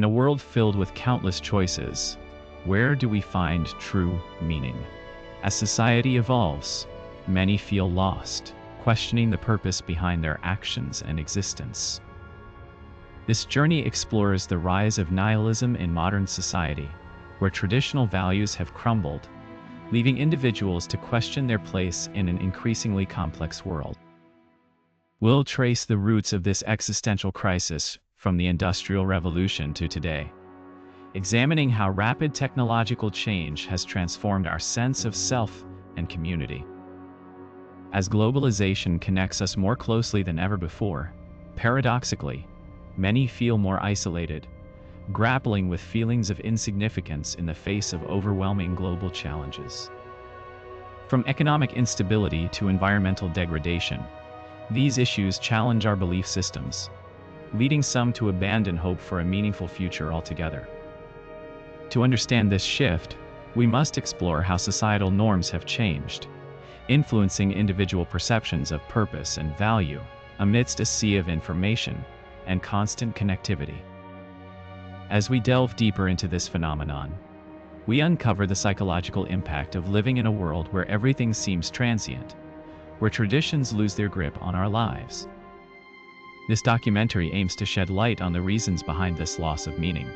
a world filled with countless choices, where do we find true meaning? As society evolves, many feel lost, questioning the purpose behind their actions and existence. This journey explores the rise of nihilism in modern society, where traditional values have crumbled, leaving individuals to question their place in an increasingly complex world. We'll trace the roots of this existential crisis from the Industrial Revolution to today, examining how rapid technological change has transformed our sense of self and community. As globalization connects us more closely than ever before, paradoxically, many feel more isolated, grappling with feelings of insignificance in the face of overwhelming global challenges. From economic instability to environmental degradation, these issues challenge our belief systems, leading some to abandon hope for a meaningful future altogether. To understand this shift, we must explore how societal norms have changed, influencing individual perceptions of purpose and value amidst a sea of information and constant connectivity. As we delve deeper into this phenomenon, we uncover the psychological impact of living in a world where everything seems transient, where traditions lose their grip on our lives. This documentary aims to shed light on the reasons behind this loss of meaning,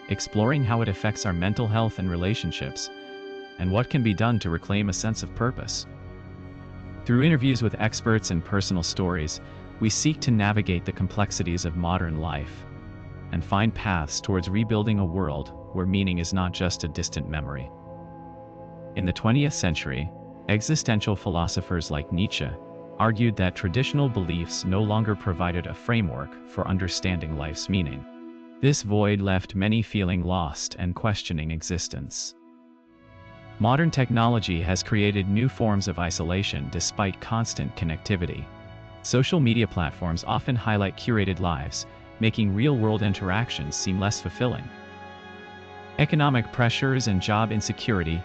exploring how it affects our mental health and relationships, and what can be done to reclaim a sense of purpose. Through interviews with experts and personal stories, we seek to navigate the complexities of modern life and find paths towards rebuilding a world where meaning is not just a distant memory. In the 20th century, existential philosophers like Nietzsche argued that traditional beliefs no longer provided a framework for understanding life's meaning. This void left many feeling lost and questioning existence. Modern technology has created new forms of isolation despite constant connectivity. Social media platforms often highlight curated lives, making real-world interactions seem less fulfilling. Economic pressures and job insecurity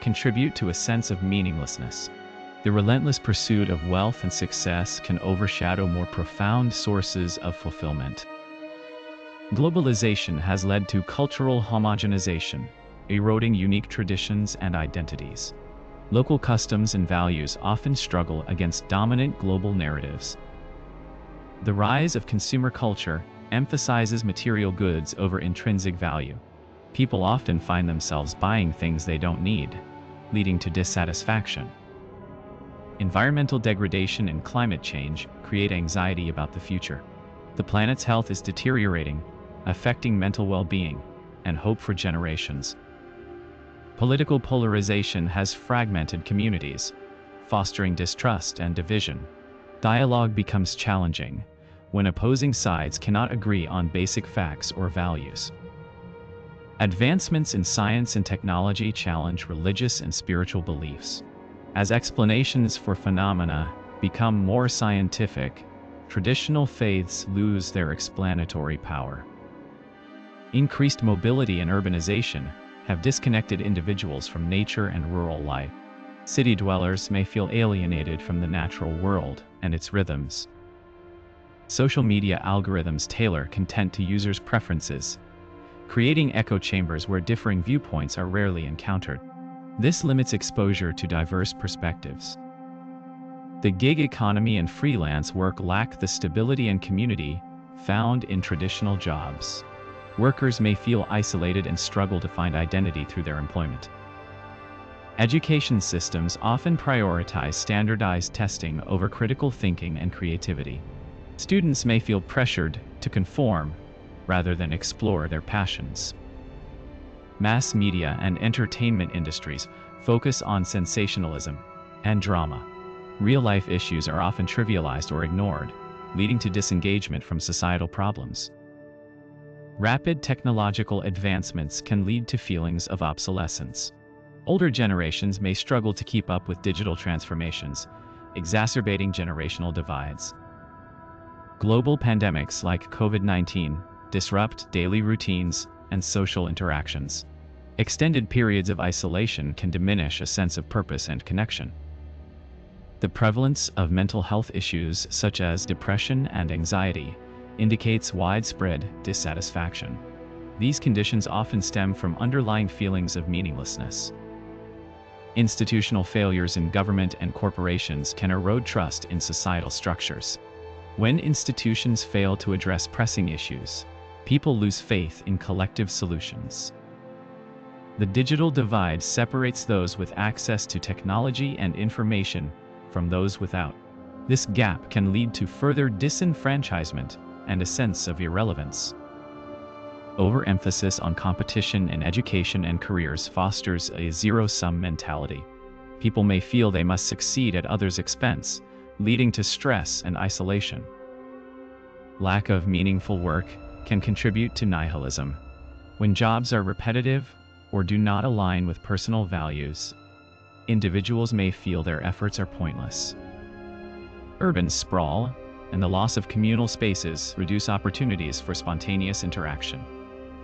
contribute to a sense of meaninglessness. The relentless pursuit of wealth and success can overshadow more profound sources of fulfillment. Globalization has led to cultural homogenization, eroding unique traditions and identities. Local customs and values often struggle against dominant global narratives. The rise of consumer culture emphasizes material goods over intrinsic value. People often find themselves buying things they don't need, leading to dissatisfaction. Environmental degradation and climate change create anxiety about the future. The planet's health is deteriorating, affecting mental well-being and hope for generations. Political polarization has fragmented communities, fostering distrust and division. Dialogue becomes challenging when opposing sides cannot agree on basic facts or values. Advancements in science and technology challenge religious and spiritual beliefs. As explanations for phenomena become more scientific, traditional faiths lose their explanatory power. Increased mobility and urbanization have disconnected individuals from nature and rural life. City dwellers may feel alienated from the natural world and its rhythms. Social media algorithms tailor content to users' preferences, creating echo chambers where differing viewpoints are rarely encountered. This limits exposure to diverse perspectives. The gig economy and freelance work lack the stability and community found in traditional jobs. Workers may feel isolated and struggle to find identity through their employment. Education systems often prioritize standardized testing over critical thinking and creativity. Students may feel pressured to conform rather than explore their passions. Mass media and entertainment industries focus on sensationalism and drama. Real-life issues are often trivialized or ignored, leading to disengagement from societal problems. Rapid technological advancements can lead to feelings of obsolescence. Older generations may struggle to keep up with digital transformations, exacerbating generational divides. Global pandemics like COVID-19 disrupt daily routines and social interactions. Extended periods of isolation can diminish a sense of purpose and connection. The prevalence of mental health issues such as depression and anxiety indicates widespread dissatisfaction. These conditions often stem from underlying feelings of meaninglessness. Institutional failures in government and corporations can erode trust in societal structures. When institutions fail to address pressing issues, people lose faith in collective solutions. The digital divide separates those with access to technology and information from those without. This gap can lead to further disenfranchisement and a sense of irrelevance. Overemphasis on competition in education and careers fosters a zero-sum mentality. People may feel they must succeed at others' expense, leading to stress and isolation. Lack of meaningful work can contribute to nihilism. When jobs are repetitive or do not align with personal values, individuals may feel their efforts are pointless. Urban sprawl and the loss of communal spaces reduce opportunities for spontaneous interaction.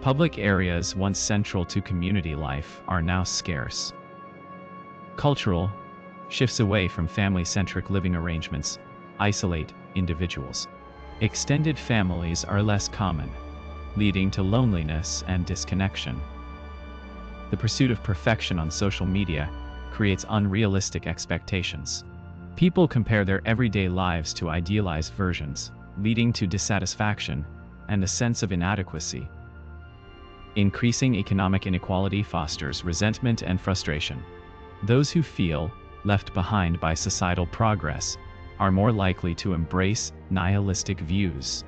Public areas once central to community life are now scarce. Cultural shifts away from family-centric living arrangements isolate individuals. Extended families are less common, leading to loneliness and disconnection. The pursuit of perfection on social media creates unrealistic expectations. People compare their everyday lives to idealized versions, leading to dissatisfaction and a sense of inadequacy. Increasing economic inequality fosters resentment and frustration. Those who feel left behind by societal progress are more likely to embrace nihilistic views.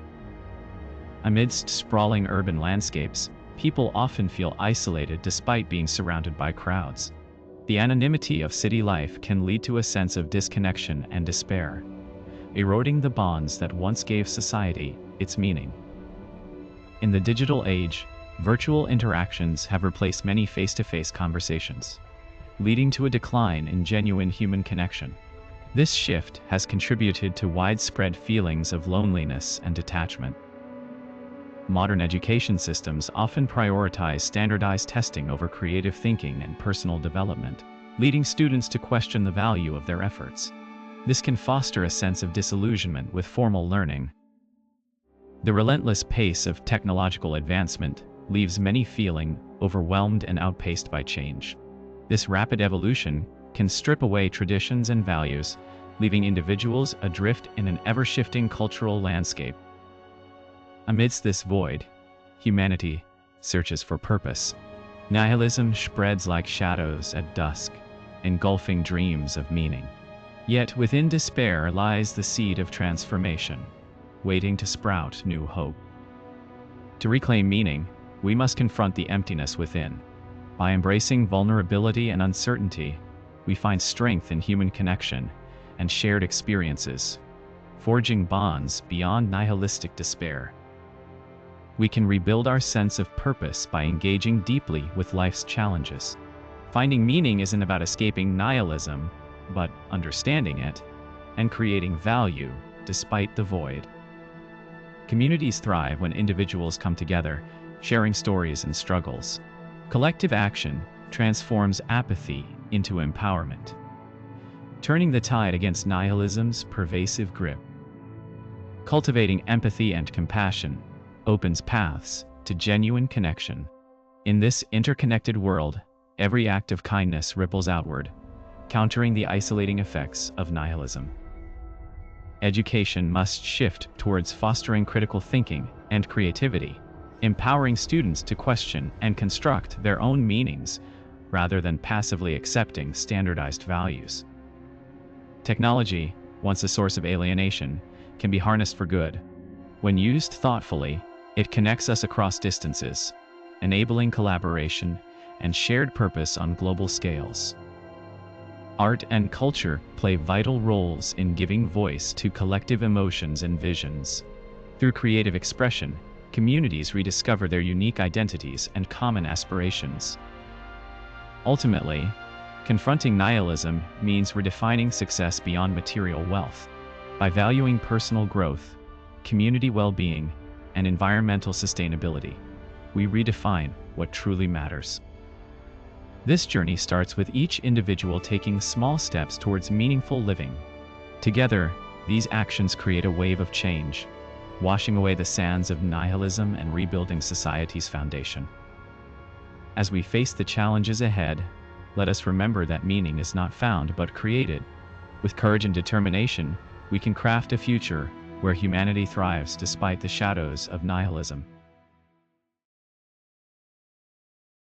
Amidst sprawling urban landscapes, people often feel isolated despite being surrounded by crowds. The anonymity of city life can lead to a sense of disconnection and despair, eroding the bonds that once gave society its meaning. In the digital age, virtual interactions have replaced many face-to-face conversations, leading to a decline in genuine human connection. This shift has contributed to widespread feelings of loneliness and detachment. Modern education systems often prioritize standardized testing over creative thinking and personal development, leading students to question the value of their efforts. This can foster a sense of disillusionment with formal learning. The relentless pace of technological advancement leaves many feeling overwhelmed and outpaced by change. This rapid evolution can strip away traditions and values, leaving individuals adrift in an ever-shifting cultural landscape. Amidst this void, humanity searches for purpose. Nihilism spreads like shadows at dusk, engulfing dreams of meaning. Yet within despair lies the seed of transformation, waiting to sprout new hope. To reclaim meaning, we must confront the emptiness within. By embracing vulnerability and uncertainty, we find strength in human connection and shared experiences, forging bonds beyond nihilistic despair. We can rebuild our sense of purpose by engaging deeply with life's challenges. Finding meaning isn't about escaping nihilism, but understanding it and creating value despite the void. Communities thrive when individuals come together, sharing stories and struggles. Collective action transforms apathy into empowerment, turning the tide against nihilism's pervasive grip. Cultivating empathy and compassion opens paths to genuine connection. In this interconnected world, every act of kindness ripples outward, countering the isolating effects of nihilism. Education must shift towards fostering critical thinking and creativity, empowering students to question and construct their own meanings rather than passively accepting standardized values. Technology, once a source of alienation, can be harnessed for good. When used thoughtfully, it connects us across distances, enabling collaboration and shared purpose on global scales. Art and culture play vital roles in giving voice to collective emotions and visions. Through creative expression, communities rediscover their unique identities and common aspirations. Ultimately, confronting nihilism means redefining success beyond material wealth. By valuing personal growth, community well-being, and environmental sustainability, we redefine what truly matters. This journey starts with each individual taking small steps towards meaningful living. Together, these actions create a wave of change, washing away the sands of nihilism and rebuilding society's foundation. As we face the challenges ahead, let us remember that meaning is not found but created. With courage and determination, we can craft a future where humanity thrives despite the shadows of nihilism.